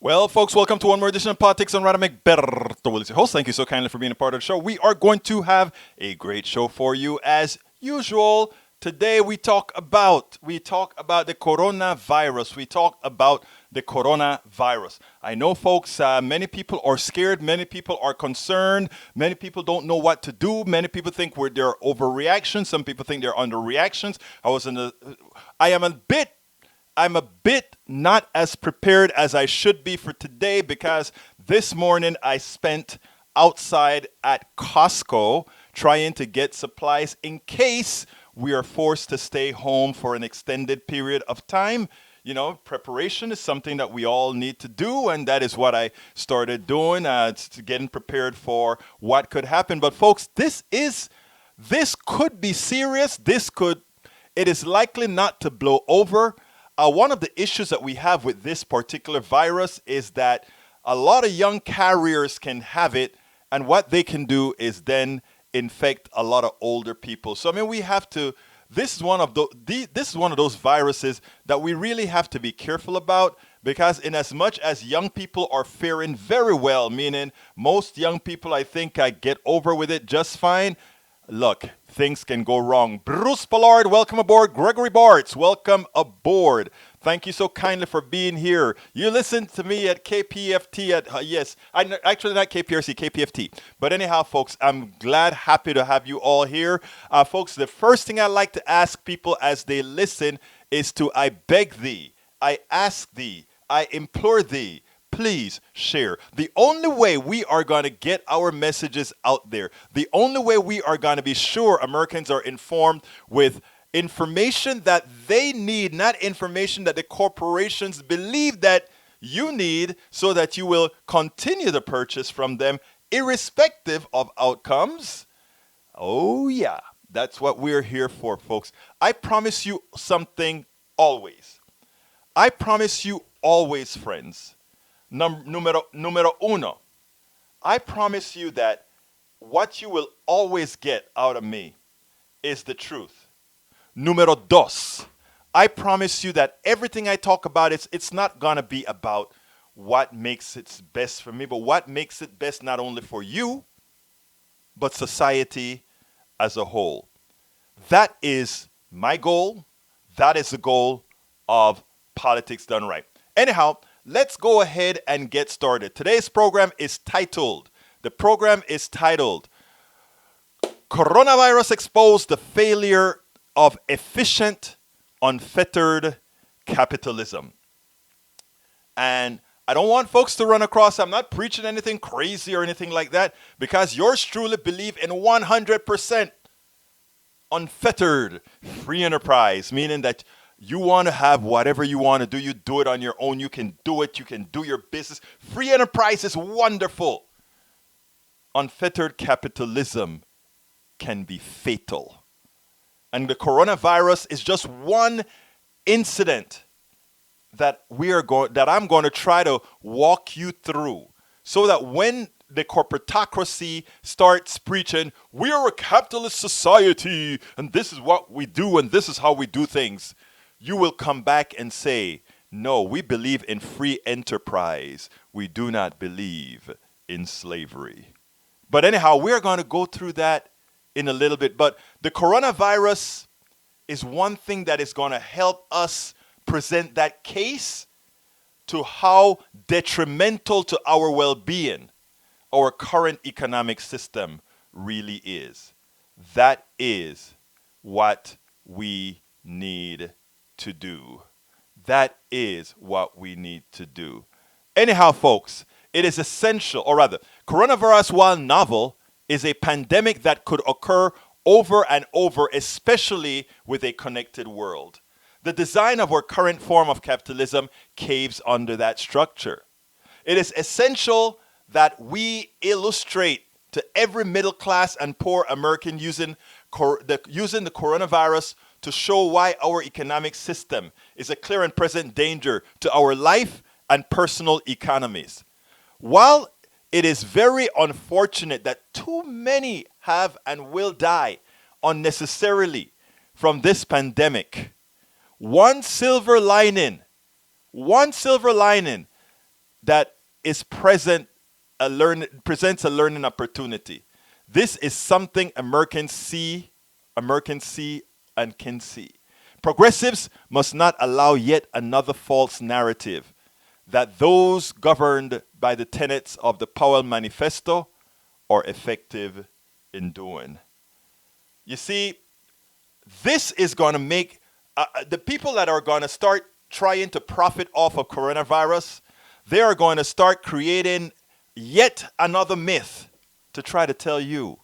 Well, folks, welcome to one more edition of Politics on Radamegberto Willis, your host. Thank you so kindly for being a part of the show. We are going to have a great show for you as usual. Today we talk about the coronavirus. We talk about the coronavirus. I know, folks. Many people are scared. Many people are concerned. Many people don't know what to do. Many people think there are overreactions. Some people think they're underreactions. I am I'm a bit not as prepared as I should be for today because this morning I spent outside at Costco trying to get supplies in case we are forced to stay home for an extended period of time. You know, preparation is something that we all need to do, and that is what I started doing, getting prepared for what could happen. But folks, this could be serious. It is likely not to blow over. One of the issues that we have with this particular virus is that a lot of young carriers can have it, and what they can do is then infect a lot of older people. So I mean, we have to. This is one of those viruses that we really have to be careful about because, in as much as young people are faring very well, meaning most young people, I think, get over with it just fine. Look, things can go wrong. Bruce Ballard, welcome aboard. Gregory Bartz, welcome aboard. Thank you so kindly for being here. You listen to me at KPFT actually not KPRC, KPFT. But anyhow, folks, I'm happy to have you all here. Folks, the first thing I like to ask people as they listen is I beg thee, I ask thee, I implore thee, please share. The only way we are going to get our messages out there, the only way we are going to be sure Americans are informed with information that they need, not information that the corporations believe that you need so that you will continue to purchase from them irrespective of outcomes. Oh yeah, that's what we're here for, folks. I promise you something always. I promise you always, friends. Numero uno, I promise you that what you will always get out of me is the truth. Numero dos, I promise you that everything I talk about, it's not going to be about what makes it best for me, but what makes it best not only for you, but society as a whole. That is my goal. That is the goal of Politics Done Right. Anyhow, let's go ahead and get started. Today's program is titled, Coronavirus Exposed: The Failure of Efficient, Unfettered Capitalism. And I don't want folks to run across, I'm not preaching anything crazy or anything like that, because yours truly believe in 100% unfettered free enterprise, meaning that you want to have whatever you want to do. You do it on your own. You can do it. You can do your business. Free enterprise is wonderful. Unfettered capitalism can be fatal. And the coronavirus is just one incident that I'm going to try to walk you through so that when the corporatocracy starts preaching, we are a capitalist society and this is what we do and this is how we do things, you will come back and say, no, we believe in free enterprise. We do not believe in slavery. But anyhow, we're going to go through that in a little bit. But the coronavirus is one thing that is going to help us present that case to how detrimental to our well-being our current economic system really is. That is what we need to do. That is what we need to do. Anyhow, folks, it is essential, or rather, coronavirus, while novel, is a pandemic that could occur over and over, especially with a connected world. The design of our current form of capitalism caves under that structure. It is essential that we illustrate to every middle class and poor American using the coronavirus to show why our economic system is a clear and present danger to our life and personal economies. While it is very unfortunate that too many have and will die unnecessarily from this pandemic, one silver lining that is presents a learning opportunity. This is something Americans see and can see. Progressives must not allow yet another false narrative that those governed by the tenets of the Powell Manifesto are effective in doing. You see, this is going to make the people that are going to start trying to profit off of coronavirus, they are going to start creating yet another myth to try to tell you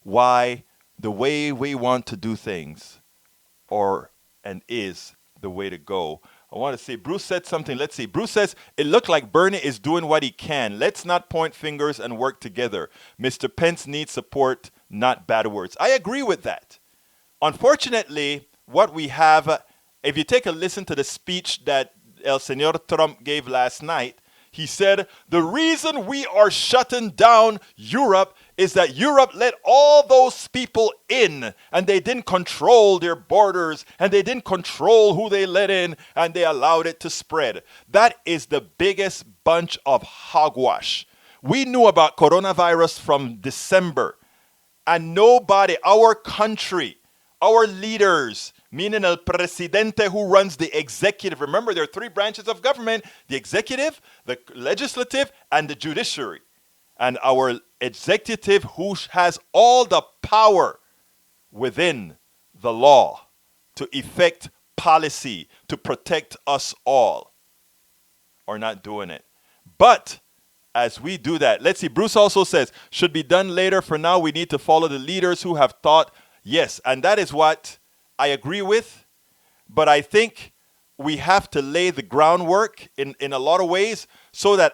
why the way we want to do things is the way to go. I want to see, Bruce said something. Let's see. Bruce says, it looked like Bernie is doing what he can. Let's not point fingers and work together. Mr. Pence needs support, not bad words. I agree with that. Unfortunately, what we have, if you take a listen to the speech that El Señor Trump gave last night, he said, the reason we are shutting down Europe is that Europe let all those people in and they didn't control their borders and they didn't control who they let in and they allowed it to spread. That is the biggest bunch of hogwash. We knew about coronavirus from December and nobody, our country, our leaders, meaning el presidente who runs the executive. Remember, there are three branches of government: the executive, the legislative, and the judiciary. And our executive, who has all the power within the law to effect policy, to protect us all, are not doing it. But as we do that, let's see, Bruce also says, should be done later. For now, we need to follow the leaders who have taught. Yes, and that is what I agree with, but I think we have to lay the groundwork in a lot of ways so that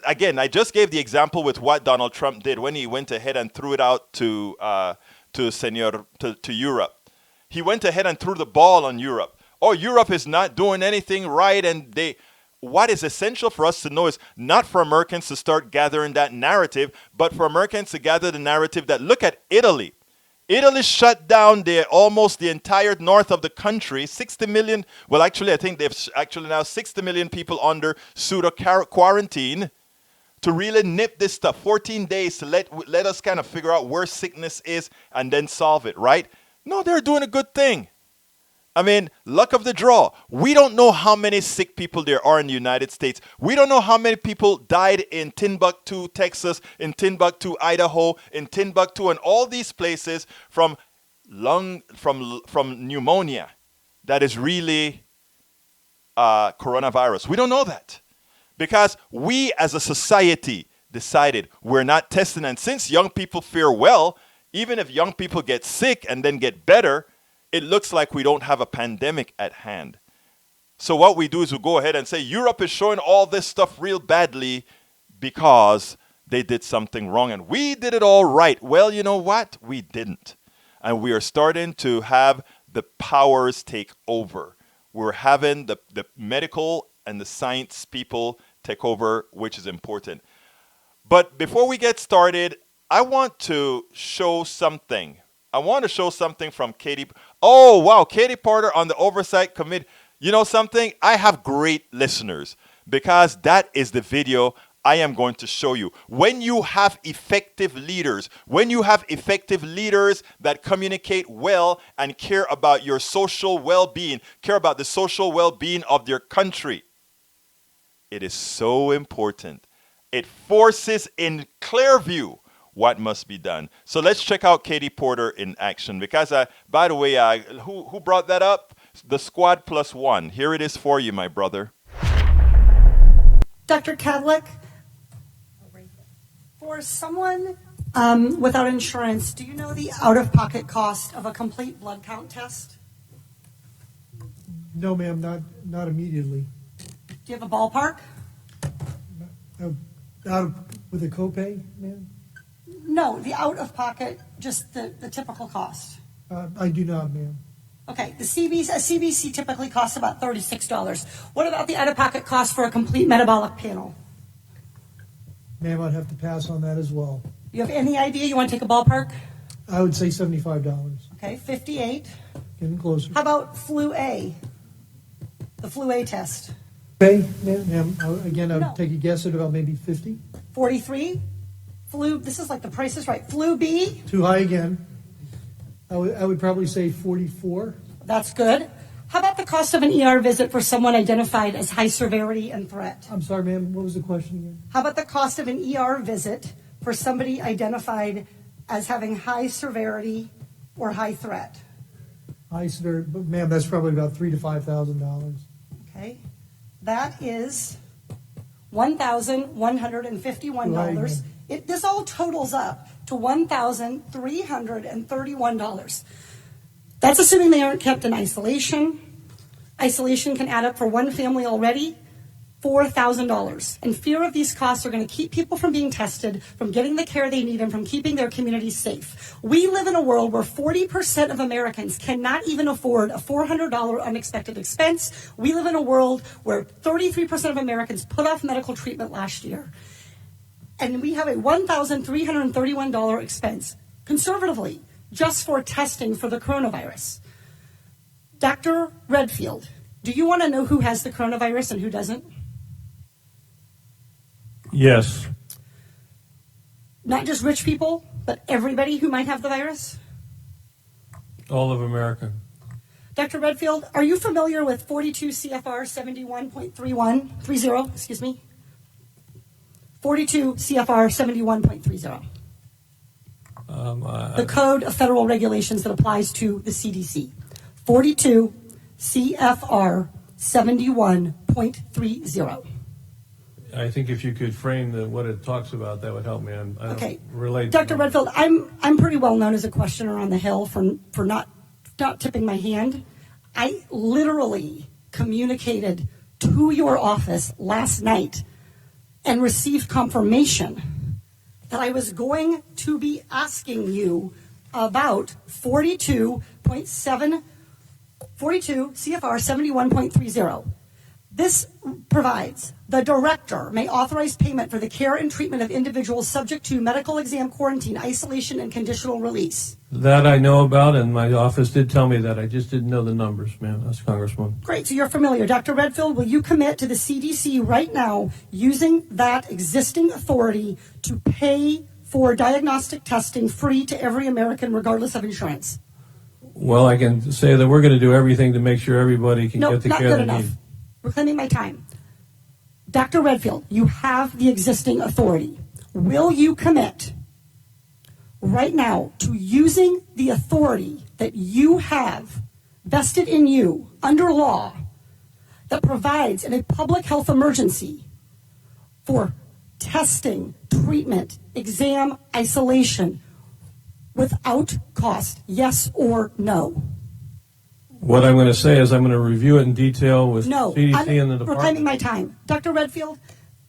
again, I just gave the example with what Donald Trump did when he went ahead and threw it out to Europe. He went ahead and threw the ball on Europe. Oh, Europe is not doing anything right, and what is essential for us to know is not for Americans to start gathering that narrative, but for Americans to gather the narrative that, look at Italy. Italy shut down almost the entire north of the country, 60 million. Well, actually, I think they've actually now 60 million people under pseudo quarantine to really nip this stuff. 14 days to let us kind of figure out where sickness is and then solve it, right? No, they're doing a good thing. I mean, luck of the draw. We don't know how many sick people there are in the United States. We don't know how many people died in Timbuktu, Texas, in Timbuktu, Idaho, in Timbuktu, and all these places from pneumonia that is really coronavirus. We don't know that because we as a society decided we're not testing. And since young people fare well, even if young people get sick and then get better, it looks like we don't have a pandemic at hand. So what we do is we go ahead and say Europe is showing all this stuff real badly because they did something wrong and we did it all right. Well, you know what? We didn't. And we are starting to have the powers take over. We're having the medical and the science people take over, which is important. But before we get started, I want to show something. I want to show something from Katie. Oh, wow. Katie Porter on the Oversight Committee. You know something? I have great listeners because that is the video I am going to show you. When you have effective leaders, that communicate well and care about your social well-being, care about the social well-being of their country, it is so important. It forces in clear view what must be done. So let's check out Katie Porter in action. Because, by the way, who brought that up? The Squad Plus One. Here it is for you, my brother. Dr. Kadlik, for someone without insurance, do you know the out-of-pocket cost of a complete blood count test? No, ma'am, not immediately. Do you have a ballpark? With a copay, ma'am? No, the out-of-pocket, just the typical cost. I do not, ma'am. Okay, a CBC typically costs about $36. What about the out-of-pocket cost for a complete metabolic panel? Ma'am, I'd have to pass on that as well. You have any idea? You want to take a ballpark? I would say $75. Okay, 58. Getting closer. How about flu A? The flu A test. Okay, ma'am, again, I No. would take a guess at about maybe 50. 43. Flu, this is like the Price is Right. Flu B, Too high again. I would probably say 44. that's good. How about the cost of an ER visit for someone identified as high severity and threat? I'm sorry, ma'am, what was the question again? How about the cost of an ER visit for somebody identified as having high severity or high threat? High severity, but ma'am, that's probably about $3,000 to $5,000. Okay, that is $1,151. This all totals up to $1,331. That's assuming they aren't kept in isolation. Isolation can add up for one family already, $4,000. And fear of these costs are going to keep people from being tested, from getting the care they need, and from keeping their communities safe. We live in a world where 40% of Americans cannot even afford a $400 unexpected expense. We live in a world where 33% of Americans put off medical treatment last year. And we have a $1,331 expense, conservatively, just for testing for the coronavirus. Dr. Redfield, do you want to know who has the coronavirus and who doesn't? Yes. Not just rich people, but everybody who might have the virus? All of America. Dr. Redfield, are you familiar with 42 CFR 71.30, excuse me? 42 CFR 71.30. The Code of Federal Regulations that applies to the CDC. 42 CFR 71.30. I think if you could frame what it talks about, that would help me. I Okay. don't relate. Dr. Redfield, I'm pretty well known as a questioner on the Hill for not tipping my hand. I literally communicated to your office last night and received confirmation that I was going to be asking you about 42 CFR 71.30. This provides the director may authorize payment for the care and treatment of individuals subject to medical exam, quarantine, isolation, and conditional release. That I know about, and my office did tell me that. I just didn't know the numbers, ma'am. That's Congresswoman. Great, so you're familiar. Dr. Redfield, will you commit to the CDC right now using that existing authority to pay for diagnostic testing free to every American regardless of insurance? Well, I can say that we're going to do everything to make sure everybody can No, get the not care good they enough. need. Reclaiming my time. Dr. Redfield, you have the existing authority. Will you commit right now to using the authority that you have vested in you under law that provides in a public health emergency for testing, treatment, exam, isolation without cost? Yes or no? What I'm going to say is I'm going to review it in detail with No, CDC and the I'm reclaiming department. my time. Dr. Redfield,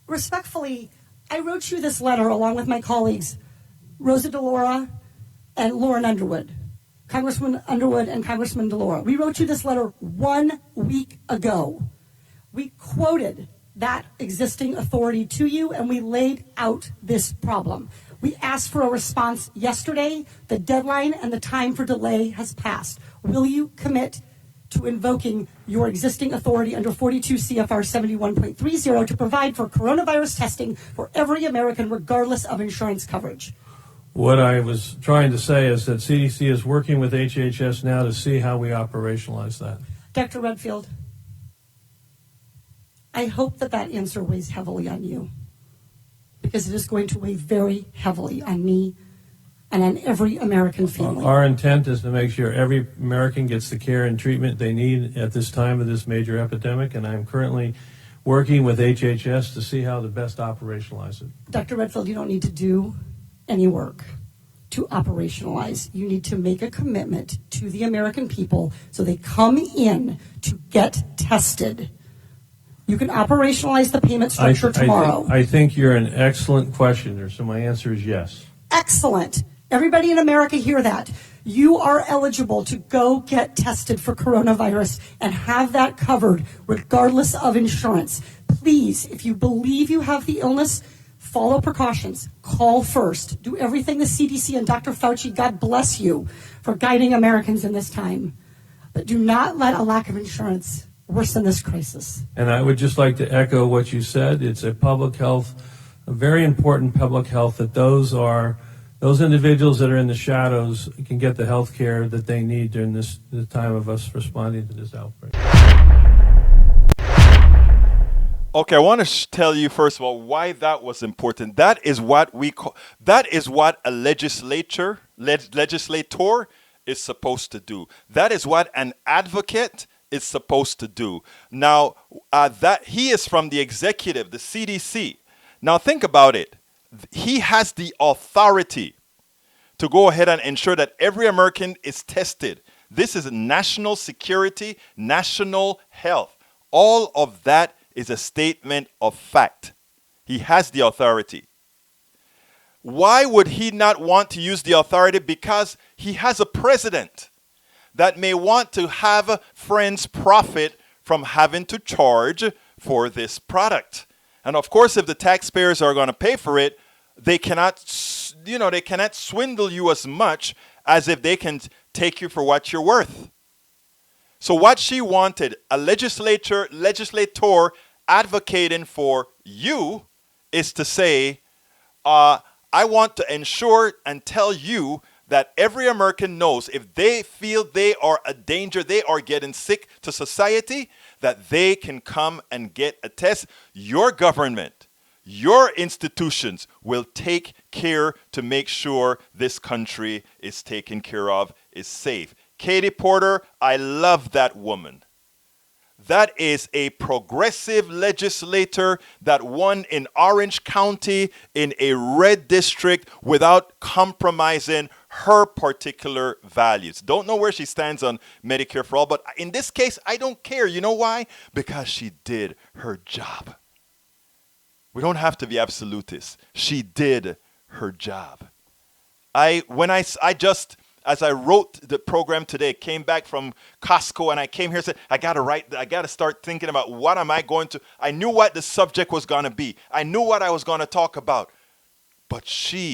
respectfully, I wrote you this letter along with my colleagues, Rosa DeLaura and Lauren Underwood, Congressman Underwood and Congressman DeLaura. We wrote you this letter 1 week ago. We quoted that existing authority to you, and we laid out this problem. We asked for a response yesterday. The deadline and the time for delay has passed. Will you commit to invoking your existing authority under 42 CFR 71.30 to provide for coronavirus testing for every American regardless of insurance coverage? What I was trying to say is that CDC is working with HHS now to see how we operationalize that. Dr. Redfield, I hope that answer weighs heavily on you, because it is going to weigh very heavily on me and on every American family. Our intent is to make sure every American gets the care and treatment they need at this time of this major epidemic, and I'm currently working with HHS to see how to best operationalize it. Dr. Redfield, you don't need to do any work to operationalize. You need to make a commitment to the American people so they come in to get tested. You can operationalize the payment structure tomorrow. I think you're an excellent questioner, so my answer is yes. Excellent. Everybody in America hear that. You are eligible to go get tested for coronavirus and have that covered regardless of insurance. Please, if you believe you have the illness, follow precautions. Call first. Do everything the CDC and Dr. Fauci, God bless you, for guiding Americans in this time. But do not let a lack of insurance worsen this crisis. And I would just like to echo what you said. It's a public health, a very important public health, that those individuals that are in the shadows can get the health care that they need during the time of us responding to this outbreak. Okay, I want to tell you first of all why that was important. That is what a legislator is supposed to do. That is what an advocate is supposed to do. Now, that he is from the executive, the CDC. Now think about it. He has the authority to go ahead and ensure that every American is tested. This is national security, national health. All of that is a statement of fact. He has the authority. Why would he not want to use the authority? Because he has a president that may want to have friends profit from having to charge for this product. And of course, if the taxpayers are going to pay for it, they cannot swindle you as much as if they can take you for what you're worth. So what she wanted, a legislator advocating for you, is to say, I want to ensure and tell you that every American knows if they feel they are a danger, they are getting sick to society, that they can come and get a test. Your government, your institutions will take care to make sure this country is taken care of, is safe. Katie Porter, I love that woman. That is a progressive legislator that won in Orange County in a red district without compromising her particular values. Don't know where she stands on Medicare for all, but in this case, I don't care. You know why? Because she did her job. We don't have to be absolutists. She did her job. As I wrote the program today, came back from Costco and I came here and said, I got to start thinking about what am I going to, I knew what the subject was going to be. I knew what I was going to talk about. But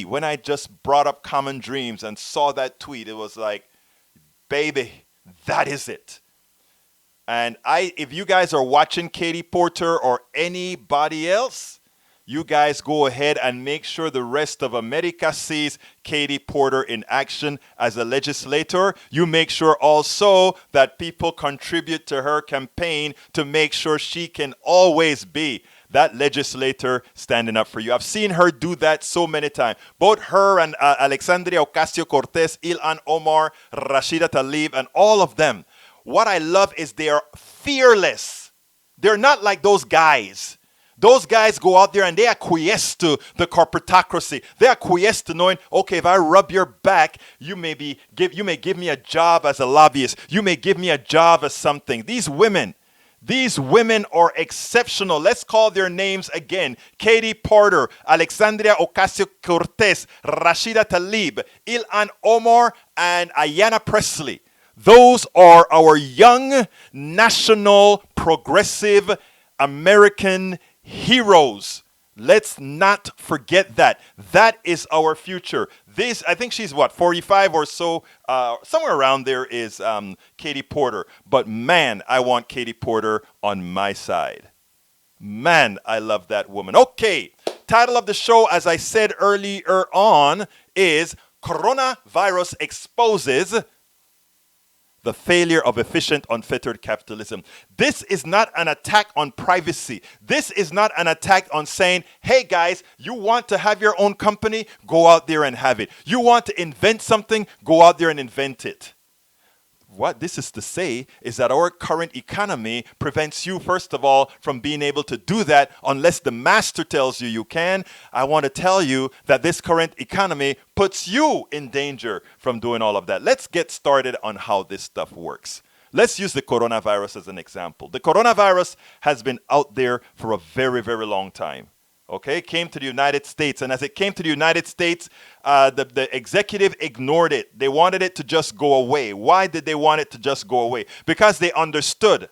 when I just brought up Common Dreams and saw that tweet, it was like, baby, that is it. And if you guys are watching Katie Porter or anybody else, you guys go ahead and make sure the rest of America sees Katie Porter in action as a legislator. You make sure also that people contribute to her campaign to make sure she can always be that legislator standing up for you. I've seen her do that so many times. Both her and Alexandria Ocasio-Cortez, Ilhan Omar, Rashida Tlaib, and all of them. What I love is they are fearless. They're not like those guys. Those guys go out there and they acquiesce to the corporatocracy. They acquiesce to knowing, okay, if I rub your back, you may give me a job as a lobbyist. You may give me a job as something. These women are exceptional. Let's call their names again. Katie Porter, Alexandria Ocasio-Cortez, Rashida Tlaib, Ilhan Omar, and Ayanna Pressley. Those are our young, national, progressive, American heroes. Let's not forget that. That is our future. I think she's 45 or so, somewhere around there is Katie Porter. But man, I want Katie Porter on my side. Man, I love that woman. Okay, title of the show, as I said earlier on, is Coronavirus Exposes the Failure of Efficient, Unfettered Capitalism. This is not an attack on privacy. This is not an attack on saying, hey guys, you want to have your own company? Go out there and have it. You want to invent something? Go out there and invent it. What this is to say is that our current economy prevents you, first of all, from being able to do that unless the master tells you you can. I want to tell you that this current economy puts you in danger from doing all of that. Let's get started on how this stuff works. Let's use the coronavirus as an example. The coronavirus has been out there for a very, very long time. Okay, it came to the United States, and as it came to the United States, the executive ignored it. They wanted it to just go away. Why did they want it to just go away? Because they understood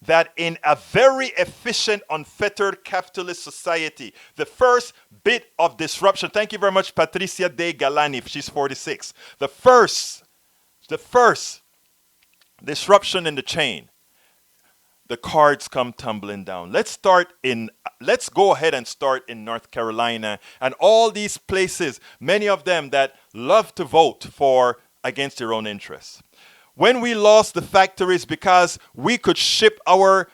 that in a very efficient, unfettered capitalist society, the first bit of disruption, thank you very much, Patricia De Galani, she's 46. The first disruption in the chain. The cards come tumbling down. Let's go ahead and start in North Carolina and all these places, many of them that love to vote for against their own interests. When we lost the factories because we could ship our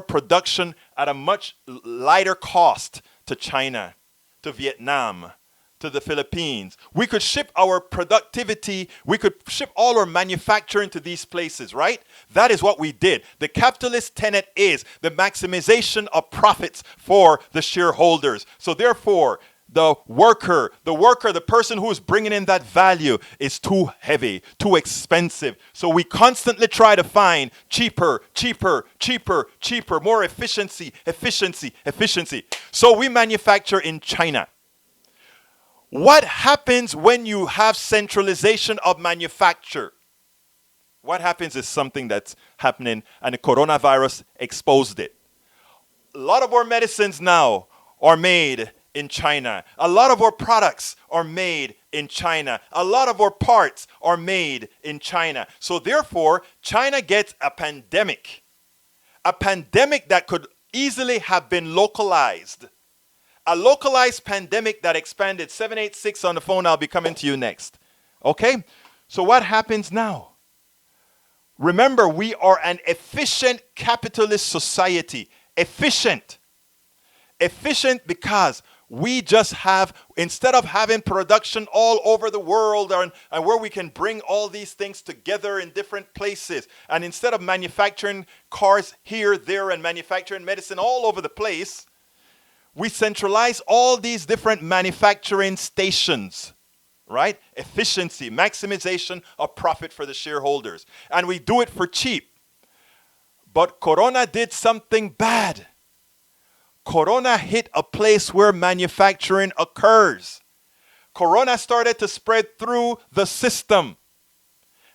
production at a much lighter cost to China, to Vietnam, to the Philippines. We could ship our productivity, we could ship all our manufacturing to these places, right? That is what we did. The capitalist tenet is the maximization of profits for the shareholders. So therefore, the worker, the person who is bringing in that value is too heavy, too expensive. So we constantly try to find cheaper, more efficiency. So we manufacture in China. What happens when you have centralization of manufacture? What happens is something that's happening, and the coronavirus exposed it. A lot of our medicines now are made in China. A lot of our products are made in China. A lot of our parts are made in China. So therefore, China gets a pandemic that could easily have been localized. A localized pandemic that expanded. 786 on the phone, I'll be coming to you next. Okay? So what happens now? Remember, we are an efficient capitalist society. Efficient. Efficient because we just have, instead of having production all over the world and where we can bring all these things together in different places, and instead of manufacturing cars here, there, and manufacturing medicine all over the place, we centralize all these different manufacturing stations, right? Efficiency, maximization of profit for the shareholders. And we do it for cheap. But Corona did something bad. Corona hit a place where manufacturing occurs. Corona started to spread through the system.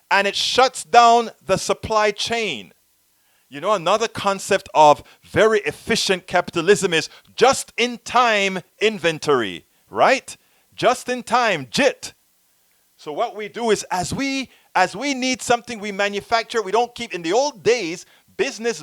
And it shuts down the supply chain. You know, another concept of very efficient capitalism is just-in-time inventory, right? Just-in-time, JIT. So what we do is as we need something we manufacture, we don't keep. In the old days, business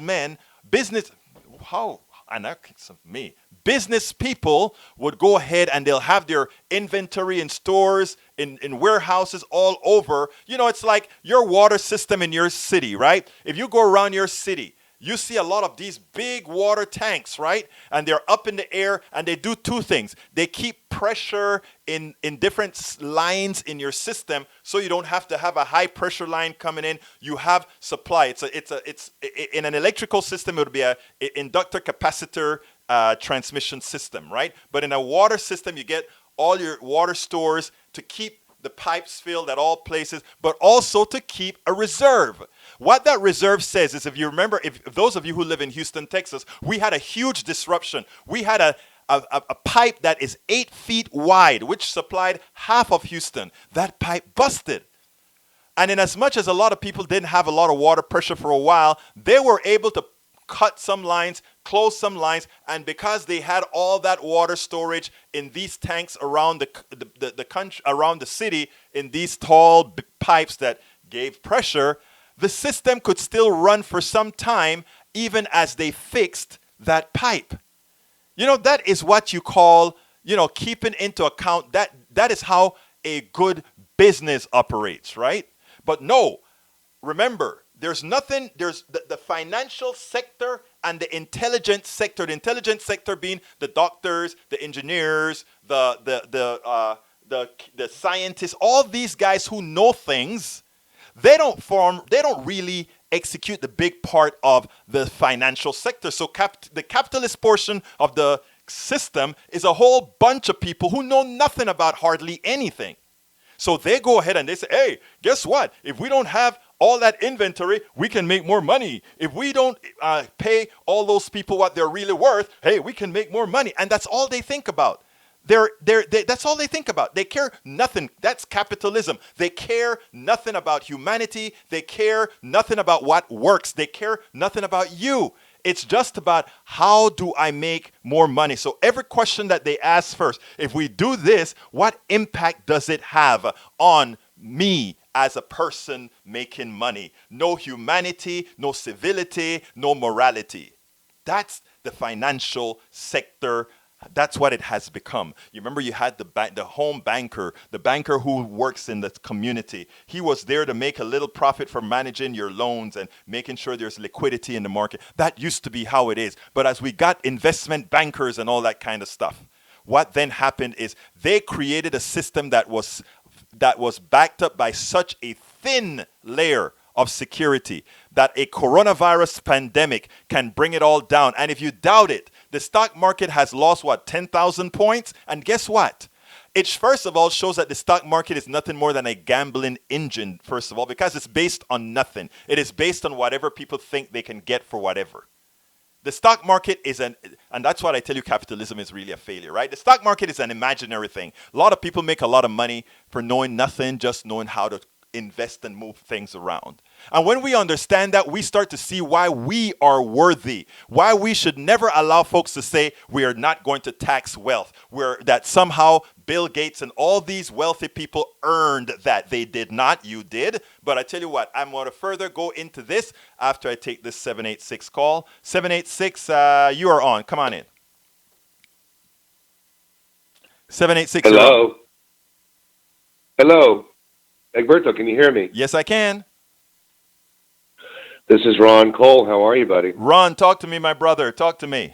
people would go ahead and they'll have their inventory in stores, in warehouses all over. You know, it's like your water system in your city, right? If you go around your city, you see a lot of these big water tanks, right? And they're up in the air, and they do two things. They keep pressure in different lines in your system, so you don't have to have a high pressure line coming in. You have supply. It's in an electrical system, it would be a inductor capacitor transmission system, right? But in a water system, you get all your water stores to keep the pipes filled at all places, but also to keep a reserve. What that reserve says is, if you remember, if those of you who live in Houston, Texas, we had a huge disruption. We had a pipe that is 8 feet wide, which supplied half of Houston. That pipe busted. And in as much as a lot of people didn't have a lot of water pressure for a while, they were able to cut some lines, close some lines, and because they had all that water storage in these tanks around the country, around the city, in these tall pipes that gave pressure, the system could still run for some time, even as they fixed that pipe. You know, that is what you call, you know, keeping into account. That is how a good business operates, right? But no, remember, there's the financial sector and the intelligence sector. The intelligence sector being the doctors, the engineers, the scientists, all these guys who know things. They don't really execute the big part of the financial sector. So the capitalist portion of the system is a whole bunch of people who know nothing about hardly anything. So they go ahead and they say, hey, guess what? If we don't have all that inventory, we can make more money. If we don't pay all those people what they're really worth, hey, we can make more money. And that's all they think about. That's all they think about. They care nothing. That's capitalism. They care nothing about humanity. They care nothing about what works. They care nothing about you. It's just about, how do I make more money? So every question that they ask first, if we do this, what impact does it have on me as a person making money. No humanity, no civility, no morality. That's the financial sector. That's what it has become. You remember you had the home banker, the banker who works in the community. He was there to make a little profit from managing your loans and making sure there's liquidity in the market. That used to be how it is. But as we got investment bankers and all that kind of stuff, what then happened is they created a system that was backed up by such a thin layer of security that a coronavirus pandemic can bring it all down. And if you doubt it, the stock market has lost, 10,000 points? And guess what? It first of all shows that the stock market is nothing more than a gambling engine, first of all, because it's based on nothing. It is based on whatever people think they can get for whatever. The stock market and that's what I tell you, capitalism is really a failure, right? The stock market is an imaginary thing. A lot of people make a lot of money for knowing nothing, just knowing how to invest and move things around. And when we understand that, we start to see why we are worthy, why we should never allow folks to say we are not going to tax wealth, that somehow Bill Gates and all these wealthy people earned that. They did not. You did. But I tell you what, I'm going to further go into this after I take this 786 call. 786, you are on. Come on in. 786. Hello. Hello. Egberto, can you hear me? Yes, I can. This is Ron Cole. How are you, buddy? Ron, talk to me, my brother. Talk to me.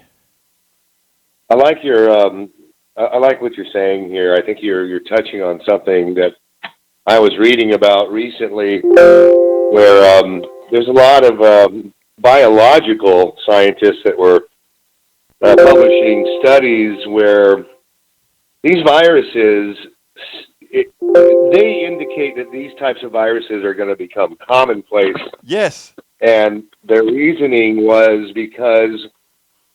I like I like what you're saying here. I think you're touching on something that I was reading about recently, where there's a lot of biological scientists that were publishing studies where these viruses, they indicate that these types of viruses are going to become commonplace. Yes. And their reasoning was because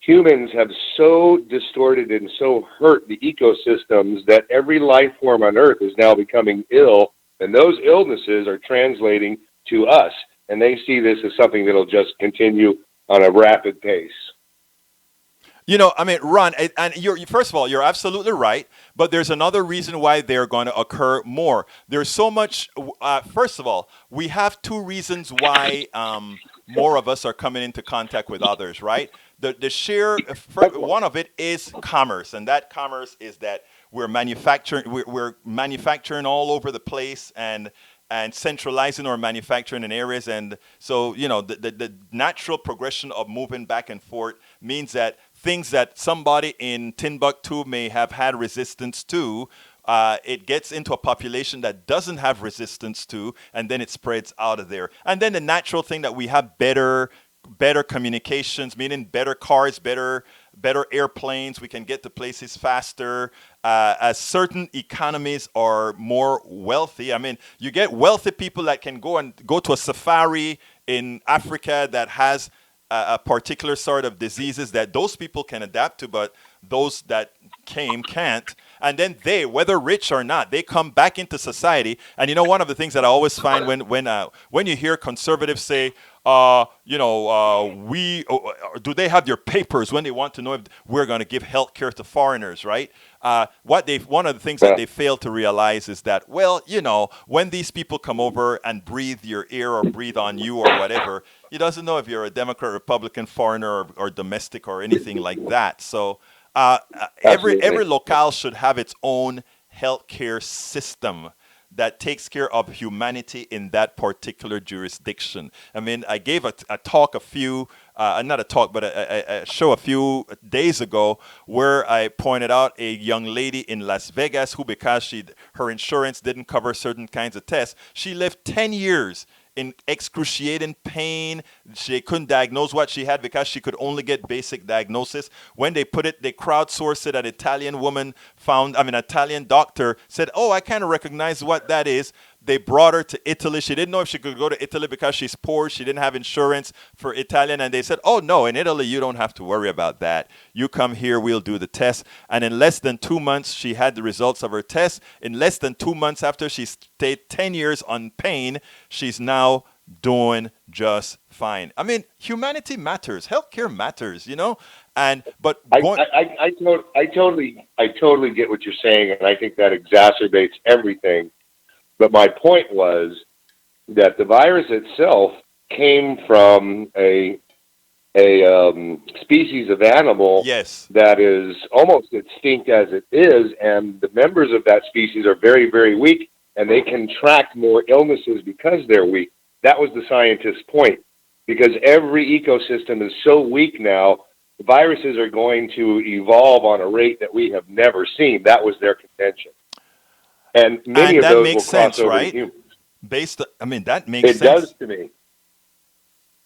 humans have so distorted and so hurt the ecosystems that every life form on Earth is now becoming ill, and those illnesses are translating to us. And they see this as something that'll just continue on a rapid pace. You know, I mean, Ron, and first of all, you're absolutely right. But there's another reason why they're going to occur more. There's so much. First of all, we have two reasons why more of us are coming into contact with others, right? The sheer one of it is commerce, and that commerce is that we're manufacturing all over the place and centralizing our manufacturing in areas. And so, you know, the natural progression of moving back and forth means that things that somebody in Timbuktu may have had resistance to, it gets into a population that doesn't have resistance to, and then it spreads out of there. And then the natural thing that we have better communications, meaning better cars, better airplanes. We can get to places faster. As certain economies are more wealthy. I mean, you get wealthy people that can go to a safari in Africa that has a particular sort of diseases that those people can adapt to, but those that can't. And then they, whether rich or not, they come back into society. And you know, one of the things that I always find when you hear conservatives say, do they have their papers when they want to know if we're going to give health care to foreigners, right? One of the things that they fail to realize is that, well, you know, when these people come over and breathe your ear or breathe on you or whatever, he doesn't know if you're a Democrat, Republican, foreigner, or domestic or anything like that. So every locale should have its own healthcare system that takes care of humanity in that particular jurisdiction. I mean, I gave a talk a show a few days ago where I pointed out a young lady in Las Vegas who, because her insurance didn't cover certain kinds of tests, she lived 10 years in excruciating pain. She couldn't diagnose what she had because she could only get basic diagnosis. When they crowdsourced it, an Italian doctor said, "Oh, I kind of recognize what that is." They brought her to Italy. She didn't know if she could go to Italy because she's poor. She didn't have insurance for Italian. And they said, "Oh, no, in Italy, you don't have to worry about that. You come here, we'll do the test." And in less than 2 months, she had the results of her test. In less than 2 months after she stayed 10 years on pain, she's now doing just fine. I mean, humanity matters. Healthcare matters, you know? I totally get what you're saying, and I think that exacerbates everything. But my point was that the virus itself came from a species of animal Yes. that is almost extinct as it is, and the members of that species are very, very weak, and they contract more illnesses because they're weak. That was the scientist's point, because every ecosystem is so weak now, viruses are going to evolve on a rate that we have never seen. That was their contention. And many And of that those will makes cross sense, over to right? humans. That makes It does sense. to me.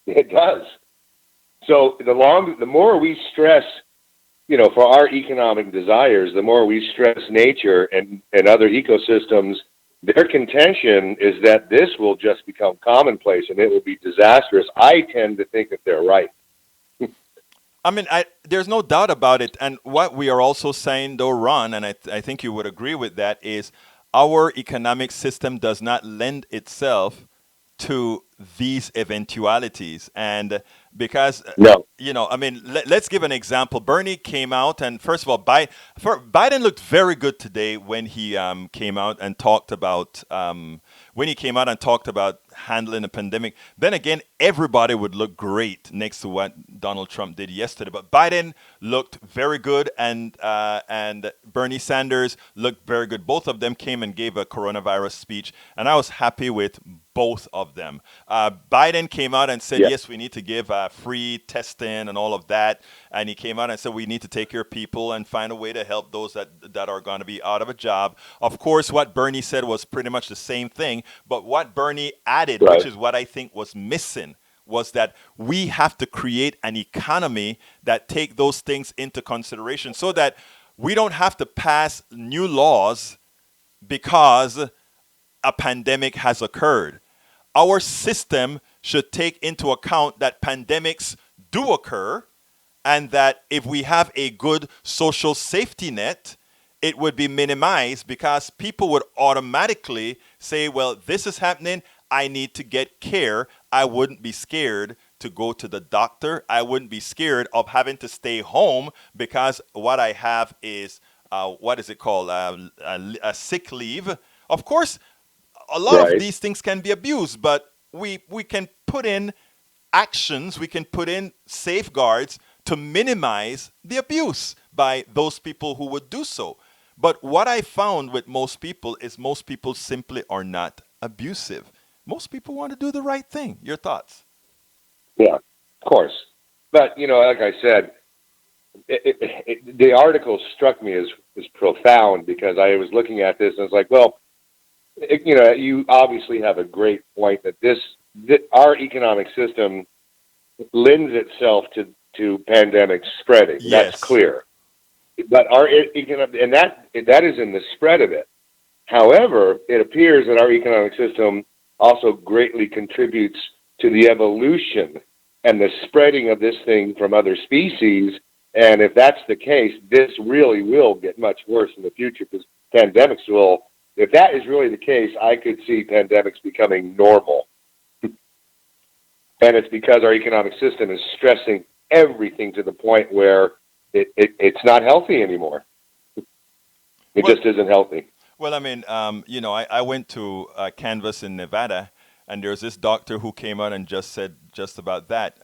It does. So the more we stress, for our economic desires, the more we stress nature and other ecosystems, their contention is that this will just become commonplace and it will be disastrous. I tend to think that they're right. There's no doubt about it. And what we are also saying, though, Ron, and I think you would agree with that, is our economic system does not lend itself to these eventualities. And because, No. let's give an example. Bernie came out, and first of all, Biden looked very good today when he came out and talked about handling the pandemic. Then again, everybody would look great next to what Donald Trump did yesterday. But Biden looked very good, and Bernie Sanders looked very good. Both of them came and gave a coronavirus speech, and I was happy with both of them. Biden came out and said, Yeah. yes, we need to give free testing and all of that. And he came out and said, we need to take care of people and find a way to help those that are going to be out of a job. Of course, what Bernie said was pretty much the same thing. But what Bernie added, Right. which is what I think was missing, was that we have to create an economy that take those things into consideration so that we don't have to pass new laws because a pandemic has occurred. Our system should take into account that pandemics do occur, and that if we have a good social safety net, it would be minimized because people would automatically say, well, this is happening, I need to get care. I wouldn't be scared to go to the doctor. I wouldn't be scared of having to stay home because what I have is, what is it called, a sick leave. Of course, a lot of Right. these things can be abused, but we can put in actions, we can put in safeguards to minimize the abuse by those people who would do so. But what I found with most people is most people simply are not abusive. Most people want to do the right thing. Your thoughts? Yeah, of course. But, like I said, the article struck me as profound because I was looking at this and I was like, well, you obviously have a great point that our economic system lends itself to pandemics spreading. Yes. That's clear. But our economic, and that is in the spread of it. However, it appears that our economic system also greatly contributes to the evolution and the spreading of this thing from other species. And if that's the case, this really will get much worse in the future because pandemics will. If that is really the case, I could see pandemics becoming normal. And it's because our economic system is stressing everything to the point where it's not healthy anymore. It just isn't healthy. Well, I went to Canvas in Nevada, and there's this doctor who came out and just said just about that.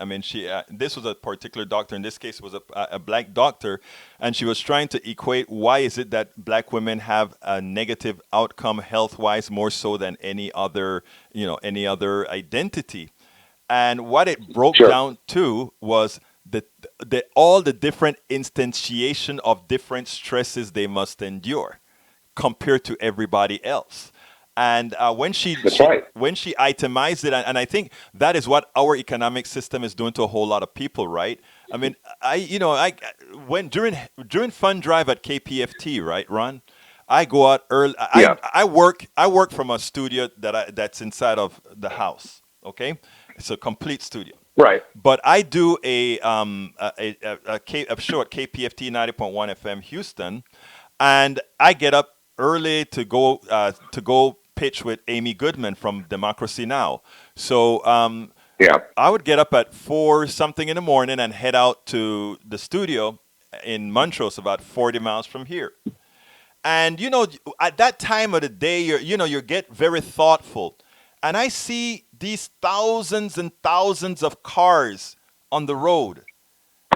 This was a particular doctor. In this case, it was a black doctor, and she was trying to equate why is it that black women have a negative outcome health-wise more so than any other identity. And what it broke Sure. down to was all the different instantiation of different stresses they must endure compared to everybody else. And when she itemized it, and I think that is what our economic system is doing to a whole lot of people, right? I went during Fund Drive at KPFT, right, Ron? I go out early. Yeah. I work from a studio that's inside of the house. Okay, it's a complete studio. Right. But I do a show at KPFT 90.1 FM Houston, and I get up early to go pitch with Amy Goodman from Democracy Now! So I would get up at 4 something in the morning and head out to the studio in Montrose, about 40 miles from here. And at that time of the day, you get very thoughtful. and I see these thousands and thousands of cars on the road,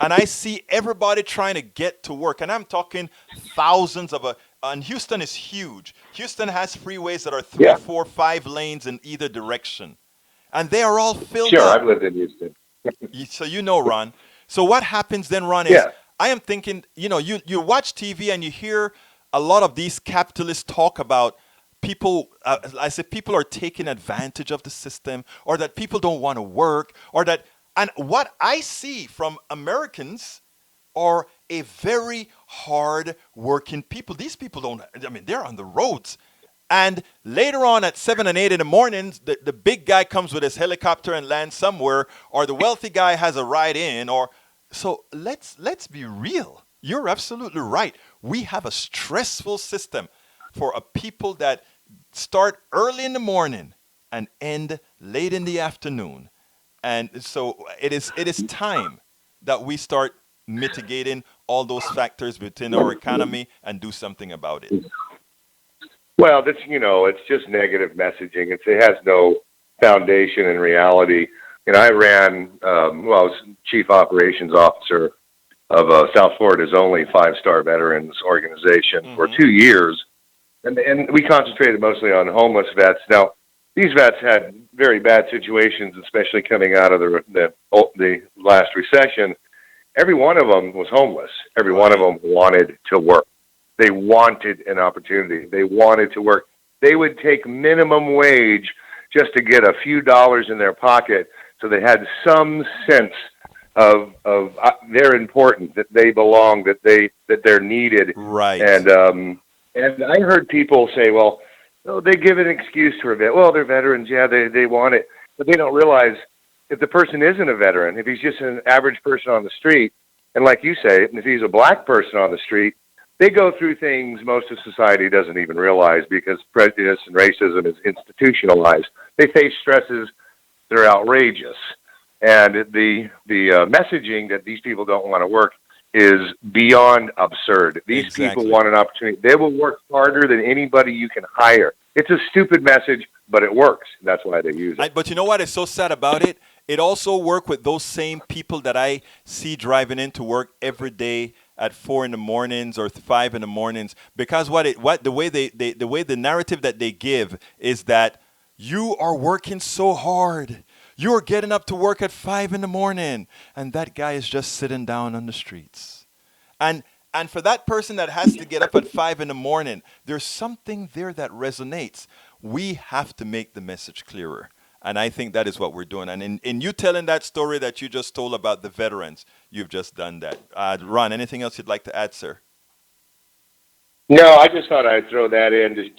and I see everybody trying to get to work, and I'm talking thousands of and Houston is huge. Houston has freeways that are three, Yeah, four, 5 lanes in either direction, and they are all filled sure. I've up. lived in Houston. So you know, Ron. So what happens then, Ron, is Yeah, I am thinking, you watch TV and you hear a lot of these capitalists talk about people. I said people are taking advantage of the system, or that people don't want to work, or that. And what I see from Americans are a very hard working people. These people don't, I mean, they're on the roads. And later on at 7 and 8 in the mornings, the big guy comes with his helicopter and lands somewhere, or the wealthy guy has a ride in, or so let's be real. You're absolutely right. We have a stressful system for a people that start early in the morning and end late in the afternoon. And so it is time that we start mitigating all those factors within our economy and do something about it. well, that's it's just negative messaging. It has no foundation in reality. I ran, I was chief operations officer of South Florida's only five-star veterans organization for Hmm. 2 years, and we concentrated mostly on homeless vets. Now, these vets had very bad situations, especially coming out of the last recession. Every one of them was homeless. Every one of Right. them wanted to work. They wanted an opportunity. They wanted to work. They would take minimum wage just to get a few dollars in their pocket, so they had some sense of they're important, that they belong, that they're needed. Right. And I heard people say, well, oh, they give an excuse for a vet. Well, they're veterans. Yeah, they want it, but they don't realize if the person isn't a veteran, if he's just an average person on the street, and like you say, if he's a black person on the street, they go through things most of society doesn't even realize because prejudice and racism is institutionalized. They face stresses that are outrageous, and the messaging that these people don't want to work is beyond absurd. These people Exactly. want an opportunity. They will work harder than anybody you can hire. It's a stupid message, but it works. That's why they use it. But you know what is so sad about it? It also work with those same people that I see driving into work every day at 4 in the mornings or 5 in the mornings. Because the way the way the narrative that they give is that you are working so hard. You are getting up to work at 5 in the morning, and that guy is just sitting down on the streets. And and for that person that has to get up at 5 in the morning, there's something there that resonates. We have to make the message clearer. And I think that is what we're doing. And in you telling that story that you just told about the veterans, you've just done that. Ron, anything else you'd like to add, sir? No, I just thought I'd throw that in to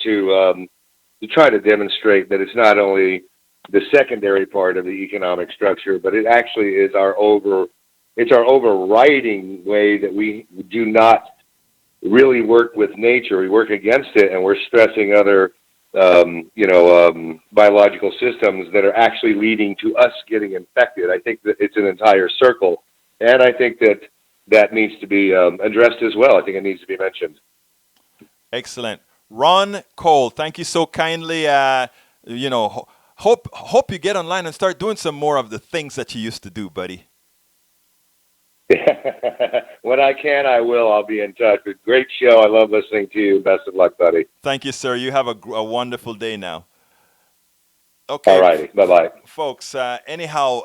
try to demonstrate that it's not only the secondary part of the economic structure, but it actually is it's our overriding way that we do not really work with nature. We work against it, and we're stressing other, biological systems that are actually leading to us getting infected. I think that it's an entire circle, and I think that needs to be addressed as well. I think it needs to be mentioned. Excellent. Ron Cole, thank you so kindly. Hope you get online and start doing some more of the things that you used to do, buddy. When I can, I will. I'll be in touch. But great show. I love listening to you. Best of luck, buddy. Thank you, sir. You have a wonderful day now. All Okay, righty. Bye-bye. folks. Anyhow,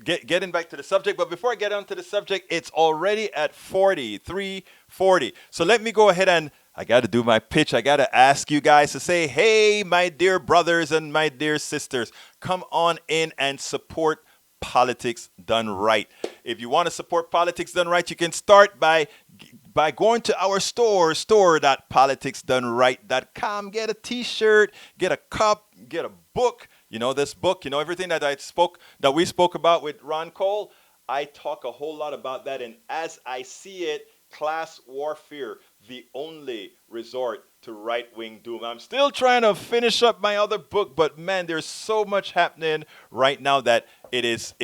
getting back to the subject, but before I get onto the subject, it's already at 43:40. So let me go ahead and I got to do my pitch. I got to ask you guys to say, hey, my dear brothers and my dear sisters, come on in and support Politics Done Right. If you want to support Politics Done Right, you can start by going to our store.politicsdoneright.com. Get a t-shirt, get a cup, get a book. This book, everything that we spoke about with Ron Cole. I talk a whole lot about that, and as I see it, class warfare, the only resort to right-wing doom. I'm still trying to finish up my other book, but man, there's so much happening right now that it is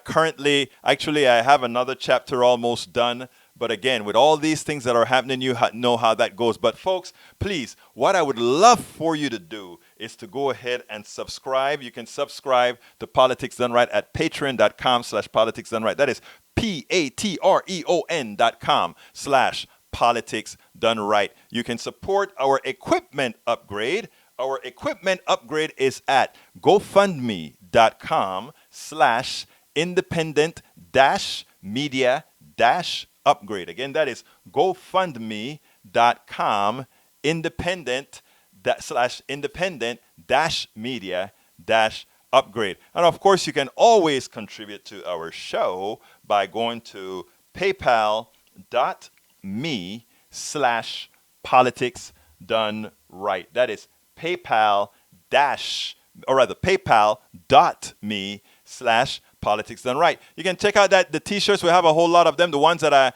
currently, actually, I have another chapter almost done. But again, with all these things that are happening, you know how that goes. But folks, please, what I would love for you to do is to go ahead and subscribe. You can subscribe to Politics Done Right at patreon.com/politics done right. That is patreon.com/politics done right. You can support our equipment upgrade. Our equipment upgrade is at gofundme.com/independent-media-upgrade. Again, that is gofundme.com independent-media-upgrade. And of course, you can always contribute to our show by going to paypal.me/politics done right. That is paypal.me/politics done right. You can check out the t-shirts. We have a whole lot of them. The ones that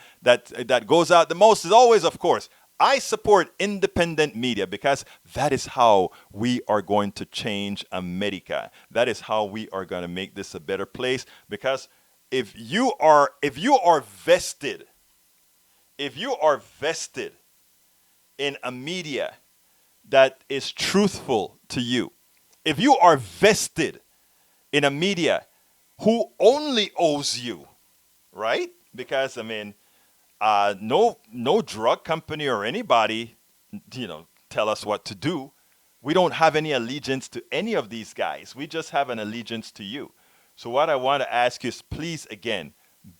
goes out the most is always, of course, I support independent media, because that is how we are going to change America. That is how we are going to make this a better place. Because if you are vested in a media that is truthful to you, if you are vested in a media who only owes you, right? Because no drug company or anybody, tell us what to do. We don't have any allegiance to any of these guys. We just have an allegiance to you. So what I want to ask you is, please, again,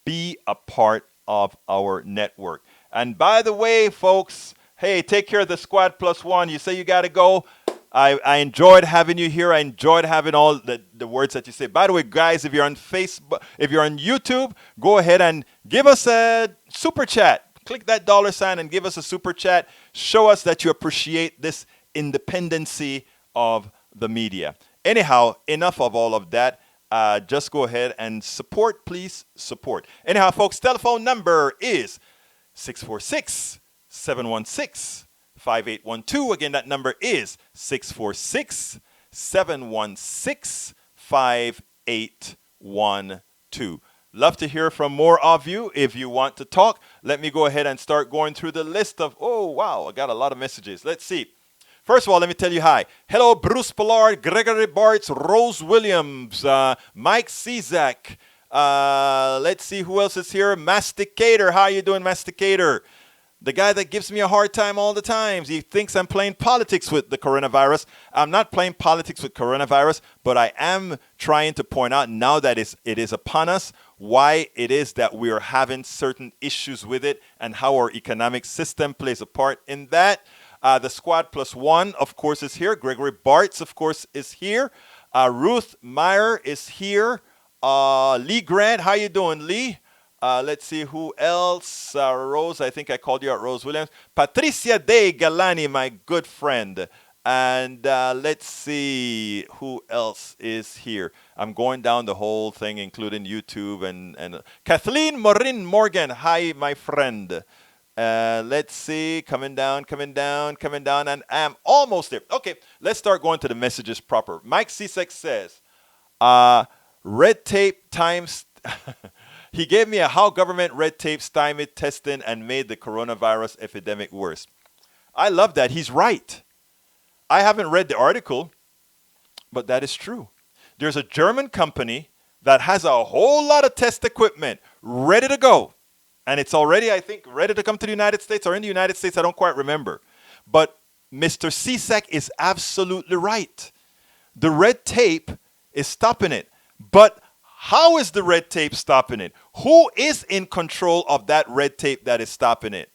be a part of our network. And by the way, folks, hey, take care of the Squad Plus One. You say you got to go. I enjoyed having you here. I enjoyed having all the words that you say. By the way, guys, if you're on Facebook, if you're on YouTube, go ahead and give us a super chat. Click that $ and give us a super chat. Show us that you appreciate this independency of the media. Anyhow, enough of all of that. Just go ahead and support, please support. Anyhow, folks, telephone number is 646-716-5812. Again, that number is 646-716-5812. Love to hear from more of you. If you want to talk, let me go ahead and start going through the list of, oh, wow, I got a lot of messages. Let's see. First of all, let me tell you hi. Hello, Bruce Pollard, Gregory Bartz, Rose Williams, Mike Cizak. Let's see who else is here. Masticator. How you doing, Masticator? The guy that gives me a hard time all the time. He thinks I'm playing politics with the coronavirus. I'm not playing politics with coronavirus, but I am trying to point out now that it is upon us, why it is that we are having certain issues with it and how our economic system plays a part in that. The Squad Plus One, of course, is here. Gregory Bartz, of course, is here. Ruth Meyer is here. Lee Grant, how you doing, Lee? Let's see who else. Rose, I think I called you out, Rose Williams. Patricia De Galani, my good friend. And let's see who else is here. I'm going down the whole thing, including YouTube and Kathleen Morin Morgan. Hi, my friend. Let's see, coming down, and I'm almost there. Okay, let's start going to the messages proper. Mike Cizek says, red tape times... He gave me a how government red tape stymied testing and made the coronavirus epidemic worse. I love that. He's right. I haven't read the article, but that is true. There's a German company that has a whole lot of test equipment ready to go. And it's already, I think, ready to come to the United States or in the United States. I don't quite remember. But Mr. Cizek is absolutely right. The red tape is stopping it. But how is the red tape stopping it? Who is in control of that red tape that is stopping it?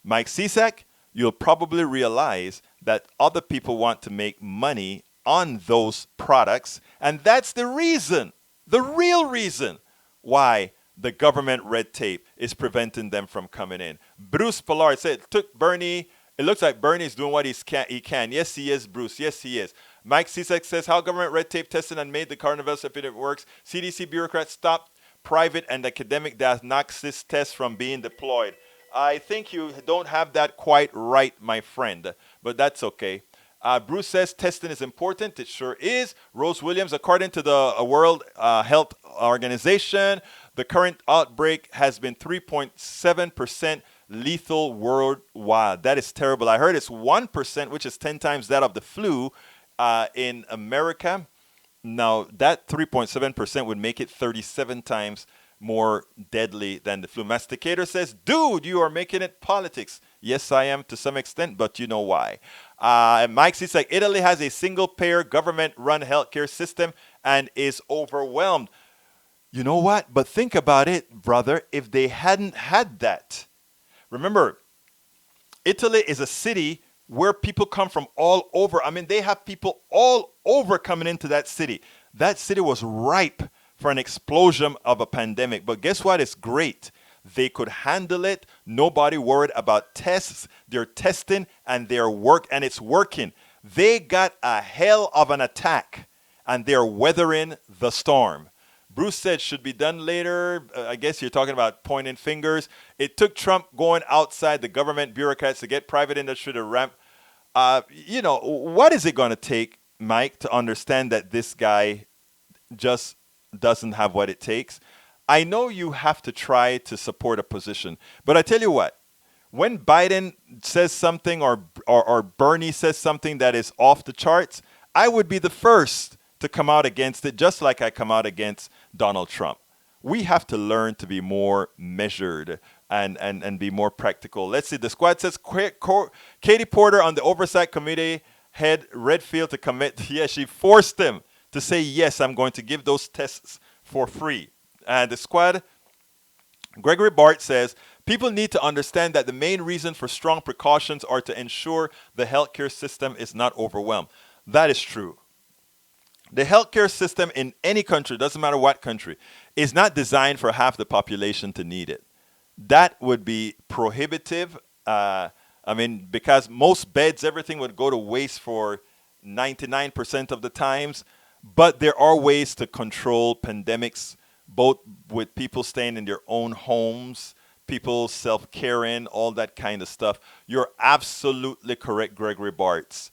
Mike Cizek, you'll probably realize that other people want to make money on those products. And that's the reason, the real reason, why the government red tape is preventing them from coming in. Bruce Pollard said, it looks like Bernie is doing what he can. Yes, he is, Bruce. Yes, he is. Mike Cizek says, how government red tape tested and made the coronavirus epidemic works. CDC bureaucrats stopped private and academic diagnosis tests from being deployed. I think you don't have that quite right, my friend, but that's okay. Bruce says testing is important. It sure is. Rose Williams, according to the World Health Organization, the current outbreak has been 3.7% lethal worldwide. That is terrible. I heard it's 1%, which is 10 times that of the flu. in America. Now, that 3.7% would make it 37 times more deadly than the flu. Masticator says, dude, you are making it politics. Yes, I am to some extent, but you know why. And Mike sees like Italy has a single payer government run healthcare system and is overwhelmed. You know what? But think about it, brother. If they hadn't had that, remember, Italy is a city where people come from all over. I mean, they have people all over coming into that city. That city was ripe for an explosion of a pandemic. But guess what? It's great. They could handle it. Nobody worried about tests. They're testing and and it's working. They got a hell of an attack and they're weathering the storm. Bruce said should be done later. I guess you're talking about pointing fingers. It took Trump going outside the government bureaucrats to get private industry to ramp. What is it going to take, Mike, to understand that this guy just doesn't have what it takes? I know you have to try to support a position, but I tell you what, when Biden says something or Bernie says something that is off the charts, I would be the first to come out against it, just like I come out against Donald Trump. We have to learn to be more measured and be more practical. Let's see. The squad says Katie Porter on the oversight committee had Redfield to commit. Yeah, she forced him to say, yes, I'm going to give those tests for free. And the squad, Gregory Bart says, people need to understand that the main reason for strong precautions are to ensure the healthcare system is not overwhelmed. That is true. The healthcare system in any country, doesn't matter what country, is not designed for half the population to need it. That would be prohibitive. Because most beds, everything would go to waste for 99% of the times. But there are ways to control pandemics, both with people staying in their own homes, people self-caring, all that kind of stuff. You're absolutely correct, Gregory Bartz.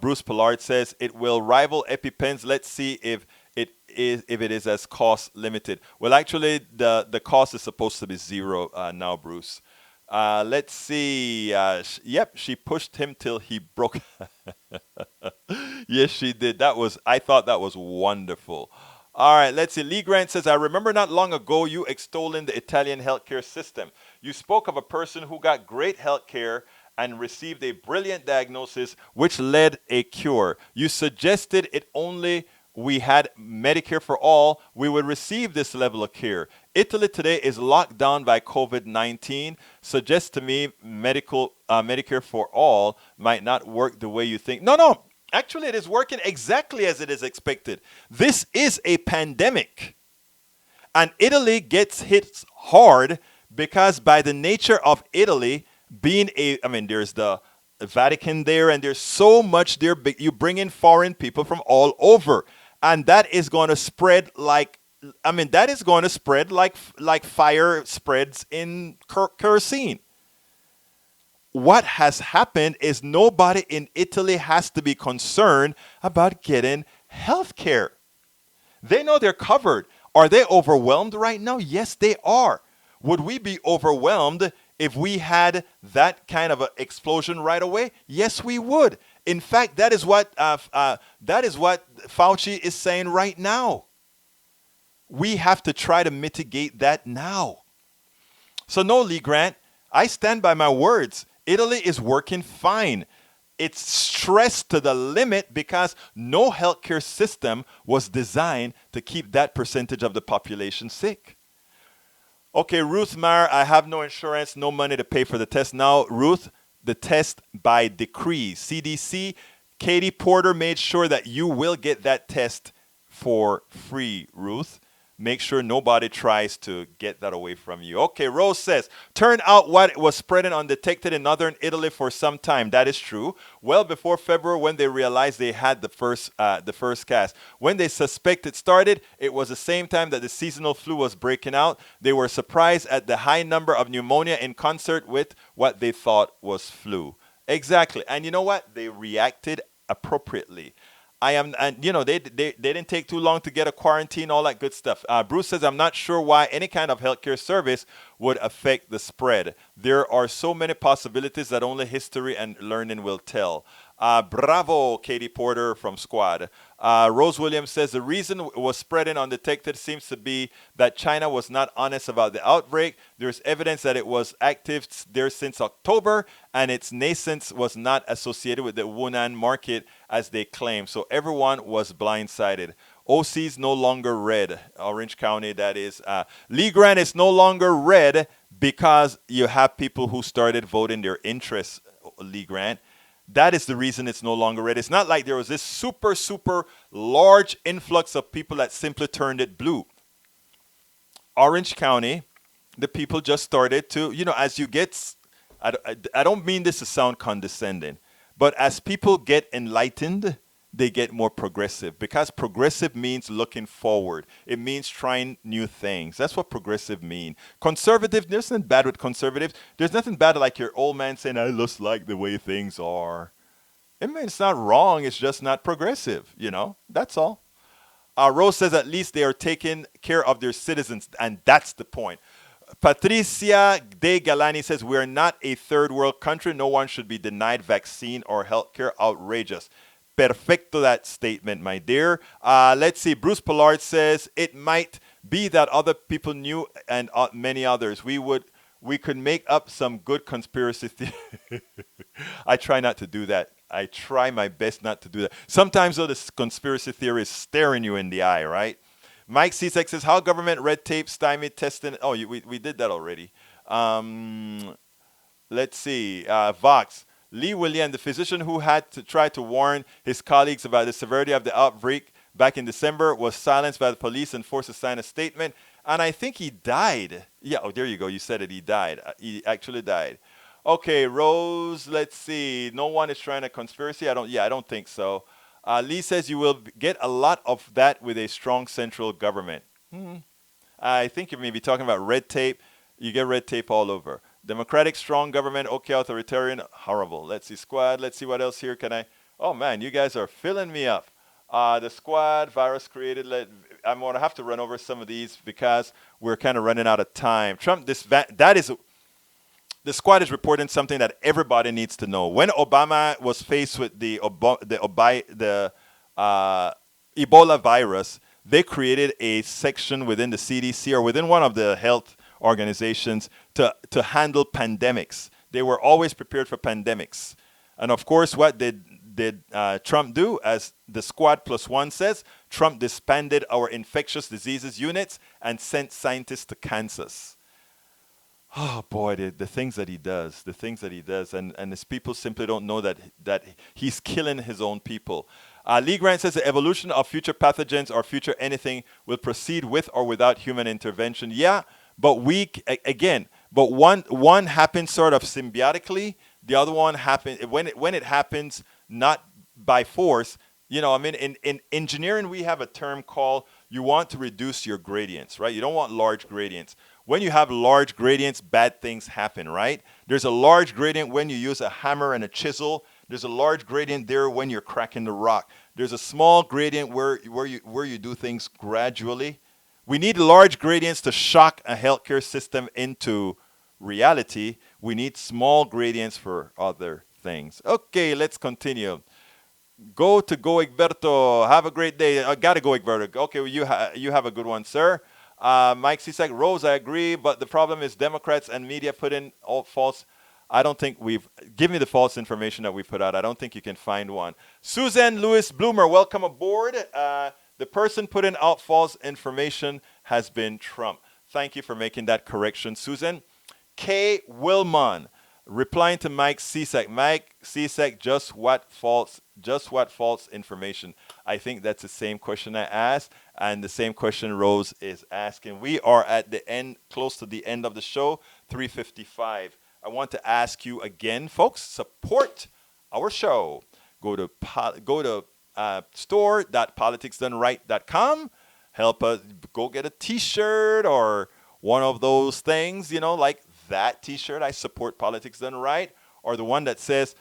Bruce Pollard says it will rival EpiPens. Let's see if it is as cost limited. Well, actually, the cost is supposed to be zero now, Bruce. Let's see. Yep, she pushed him till he broke. Yes, she did. I thought that was wonderful. All right, let's see. Lee Grant says, I remember not long ago you extolling the Italian healthcare system. You spoke of a person who got great healthcare and received a brilliant diagnosis which led a cure. You suggested it only we had Medicare for all, we would receive this level of care. Italy today is locked down by COVID-19. Suggests to me Medicare for all might not work the way you think. No. Actually, it is working exactly as it is expected. This is a pandemic. And Italy gets hit hard because by the nature of Italy being there's the Vatican there and there's so much there. You bring in foreign people from all over. And that is going to spread like fire spreads in kerosene. What has happened is nobody in Italy has to be concerned about getting health care. They know they're covered. Are they overwhelmed right now? Yes, they are. Would we be overwhelmed if we had that kind of an explosion right away? Yes, we would. In fact, that is what Fauci is saying right now. We have to try to mitigate that now. So no, Lee Grant, I stand by my words. Italy is working fine. It's stressed to the limit because no healthcare system was designed to keep that percentage of the population sick. Okay, Ruth Meyer, I have no insurance, no money to pay for the test. Now, Ruth, the test by decree. CDC, Katie Porter made sure that you will get that test for free, Ruth. Make sure nobody tries to get that away from you. Okay, Rose says, turned out what was spreading undetected in northern Italy for some time. That is true. Well before February when they realized they had the first case. When they suspect it started, it was the same time that the seasonal flu was breaking out. They were surprised at the high number of pneumonia in concert with what they thought was flu. Exactly. And you know what? They reacted appropriately. They didn't take too long to get a quarantine, all that good stuff. Bruce says, I'm not sure why any kind of healthcare service would affect the spread. There are so many possibilities that only history and learning will tell. Bravo, Katie Porter from Squad. Rose Williams says the reason it was spreading undetected seems to be that China was not honest about the outbreak. There's evidence that it was active there since October, and its nascence was not associated with the Wuhan market as they claim. So everyone was blindsided. OC's no longer red. Orange County, that is. Lee Grant is no longer red because you have people who started voting their interests, Lee Grant. That is the reason it's no longer red. It's not like there was this super, super large influx of people that simply turned it blue. Orange County, the people just started to, as you get, I don't mean this to sound condescending, but as people get enlightened, they get more progressive, because progressive means looking forward. It means trying new things. That's what progressive mean. Conservative, there's nothing bad with conservatives. There's nothing bad like your old man saying, I just like the way things are. I mean, it's not wrong. It's just not progressive, That's all. Rose says at least they are taking care of their citizens, and that's the point. Patricia De Galani says, we're not a third world country. No one should be denied vaccine or healthcare. Outrageous. Perfecto, that statement, my dear. Let's see. Bruce Pollard says it might be that other people knew and many others. We could make up some good conspiracy theory. I try not to do that. I try my best not to do that. Sometimes, though, the conspiracy theory is staring you in the eye, right? Mike Cizek says, how government red tape stymied testing. Oh, we did that already. Let's see. Vox. Lee William, the physician who had to try to warn his colleagues about the severity of the outbreak back in December, was silenced by the police and forced to sign a statement. And I think he died. Yeah, oh, there you go. You said it. He died. He actually died. Okay, Rose, let's see. No one is trying a conspiracy. I don't think so. Lee says you will get a lot of that with a strong central government. I think you may be talking about red tape. You get red tape all over. Democratic, strong government, okay, authoritarian, horrible. Let's see, Squad. Let's see what else here can I. Oh, man, you guys are filling me up. The Squad, virus created. I'm going to have to run over some of these because we're kind of running out of time. Trump, the Squad is reporting something that everybody needs to know. When Obama was faced with the Ebola virus, they created a section within the CDC or within one of the health organizations to handle pandemics. They were always prepared for pandemics. And of course, what did Trump do? As the Squad Plus One says, Trump disbanded our infectious diseases units and sent scientists to Kansas. Oh boy, the things that he does, and his people simply don't know that he's killing his own people. Lee Grant says the evolution of future pathogens or future anything will proceed with or without human intervention. Yeah, but one happens sort of symbiotically. The other one happens when it happens not by force. In engineering, we have a term called you want to reduce your gradients, right? You don't want large gradients. When you have large gradients, bad things happen, right? There's a large gradient when you use a hammer and a chisel. There's a large gradient there when you're cracking the rock. There's a small gradient where you do things gradually. We need large gradients to shock a healthcare system into reality. We need small gradients for other things. Okay, let's continue. Go Egberto. Have a great day. I gotta go, Egberto. Okay, well, you have a good one, sir. Mike Cisak, Rose, I agree, but the problem is Democrats and media put in all false. I don't think give me the false information that we put out. I don't think you can find one. Susan Lewis Bloomer, welcome aboard. The person putting out false information has been Trump. Thank you for making that correction, Susan. Kay Wilmon, replying to Mike Cisak. Mike Cisak, just what false information? I think that's the same question I asked, and the same question Rose is asking. We are at the end, close to the end of the show, 3:55. I want to ask you again, folks, support our show. Go to store.politicsdoneright.com. Help us go get a T-shirt or one of those things, like that T-shirt. I support Politics Done Right, or the one that says,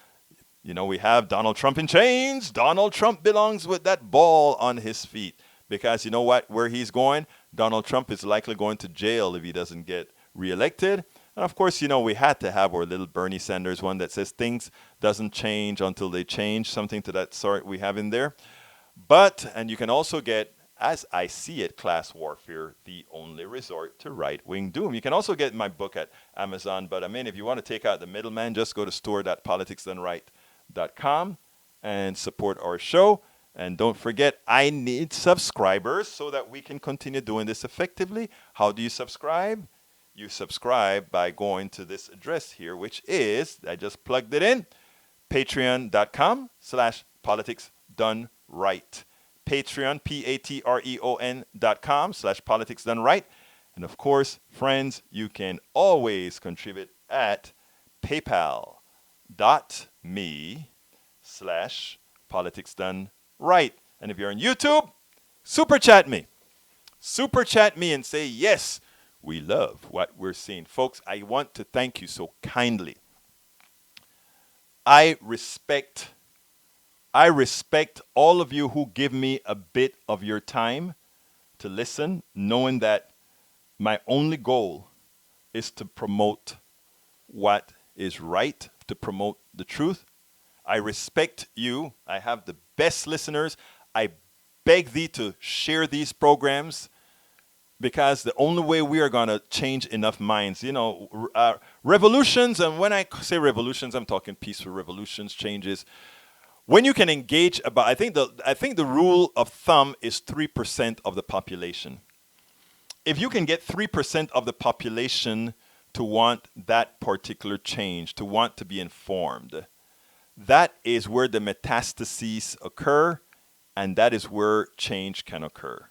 we have Donald Trump in chains. Donald Trump belongs with that ball on his feet, because you know what? Where he's going, Donald Trump is likely going to jail if he doesn't get reelected. And of course, we had to have our little Bernie Sanders one that says things doesn't change until they change, something to that sort we have in there. And you can also get, as I see it, Class Warfare, the only resort to right-wing doom. You can also get my book at Amazon, but I mean, if you want to take out the middleman, just go to store.politicsdoneright.com and support our show. And don't forget, I need subscribers so that we can continue doing this effectively. How do you subscribe? You subscribe by going to this address here, which is, I just plugged it in, patreon.com/politicsdoneright. Patreon, patreon.com/politicsdoneright. And of course, friends, you can always contribute at paypal.me/politicsdoneright. And if you're on YouTube, super chat me. Super chat me and say, yes, we love what we're seeing. Folks, I want to thank you so kindly. I respect all of you who give me a bit of your time to listen, knowing that my only goal is to promote what is right, to promote the truth. I respect you. I have the best listeners. I beg thee to share these programs, because the only way we are going to change enough minds, revolutions, and when I say revolutions, I'm talking peaceful revolutions, changes. When you can engage about, I think the rule of thumb is 3% of the population. If you can get 3% of the population to want that particular change, to want to be informed, that is where the metastases occur, and that is where change can occur.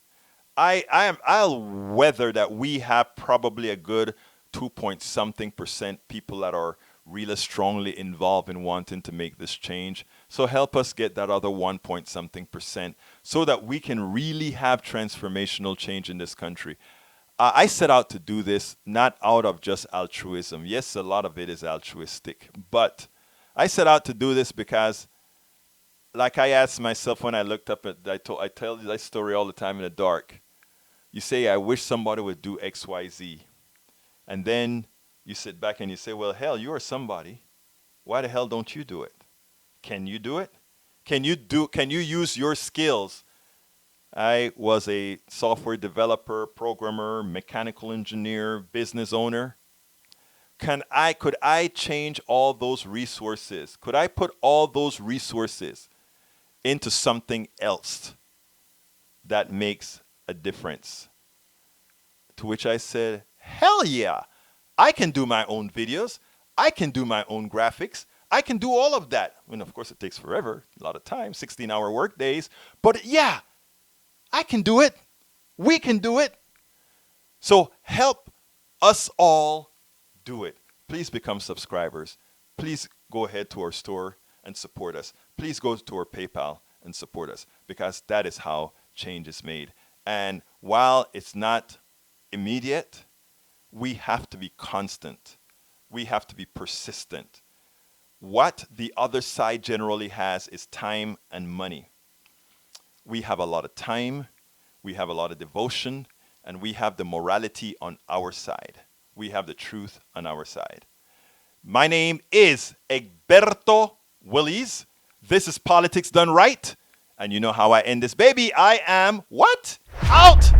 I'll weather that we have probably a good 2-point-something% people that are really strongly involved in wanting to make this change. So help us get that other 1-point-something% so that we can really have transformational change in this country. I set out to do this not out of just altruism. Yes, a lot of it is altruistic, but I set out to do this because, like I asked myself when I looked up at, I tell that story all the time in the dark. You say, I wish somebody would do X, Y, Z. And then you sit back and you say, well, hell, you are somebody. Why the hell don't you do it? Can you do it? Can you use your skills? I was a software developer, programmer, mechanical engineer, business owner. Could I change all those resources? Could I put all those resources into something else that makes a difference? To which I said, hell yeah, I can do my own videos. I can do my own graphics. I can do all of that. I mean, of course, it takes forever, a lot of time, 16-hour work days. But yeah, I can do it. We can do it. So help us all do it. Please become subscribers. Please go ahead to our store and support us. Please go to our PayPal and support us, because that is how change is made. And while it's not immediate, we have to be constant. We have to be persistent. What the other side generally has is time and money. We have a lot of time, we have a lot of devotion, and we have the morality on our side. We have the truth on our side. My name is Egberto Willies. This is Politics Done Right. And you know how I end this, baby. I am what? Out!